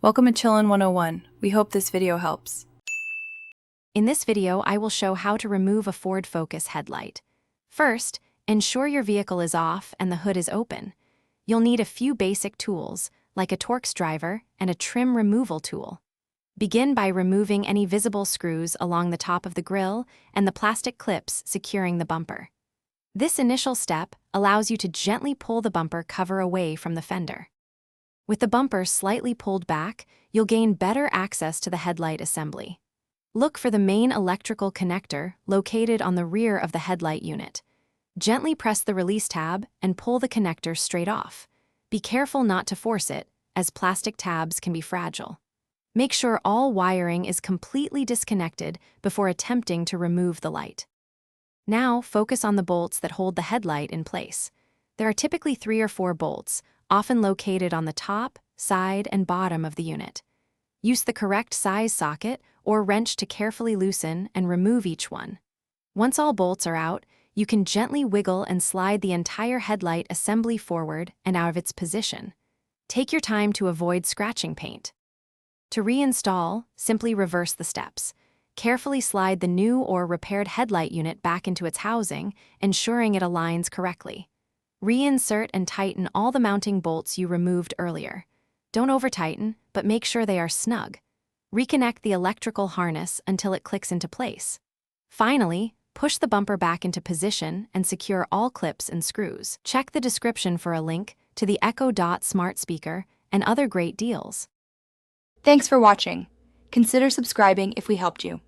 Welcome to Chillin' 101. We hope this video helps. In this video, I will show how to remove a Ford Focus headlight. First, ensure your vehicle is off and the hood is open. You'll need a few basic tools, like a Torx driver and a trim removal tool. Begin by removing any visible screws along the top of the grille and the plastic clips securing the bumper. This initial step allows you to gently pull the bumper cover away from the fender. With the bumper slightly pulled back, you'll gain better access to the headlight assembly. Look for the main electrical connector located on the rear of the headlight unit. Gently press the release tab and pull the connector straight off. Be careful not to force it, as plastic tabs can be fragile. Make sure all wiring is completely disconnected before attempting to remove the light. Now, focus on the bolts that hold the headlight in place. There are typically 3 or 4 bolts, often located on the top, side, and bottom of the unit. Use the correct size socket or wrench to carefully loosen and remove each one. Once all bolts are out, you can gently wiggle and slide the entire headlight assembly forward and out of its position. Take your time to avoid scratching paint. To reinstall, simply reverse the steps. Carefully slide the new or repaired headlight unit back into its housing, ensuring it aligns correctly. Reinsert and tighten all the mounting bolts you removed earlier. Don't over-tighten, but make sure they are snug. Reconnect the electrical harness until it clicks into place. Finally, push the bumper back into position and secure all clips and screws. Check the description for a link to the Echo Dot smart speaker and other great deals. Thanks for watching. Consider subscribing if we helped you.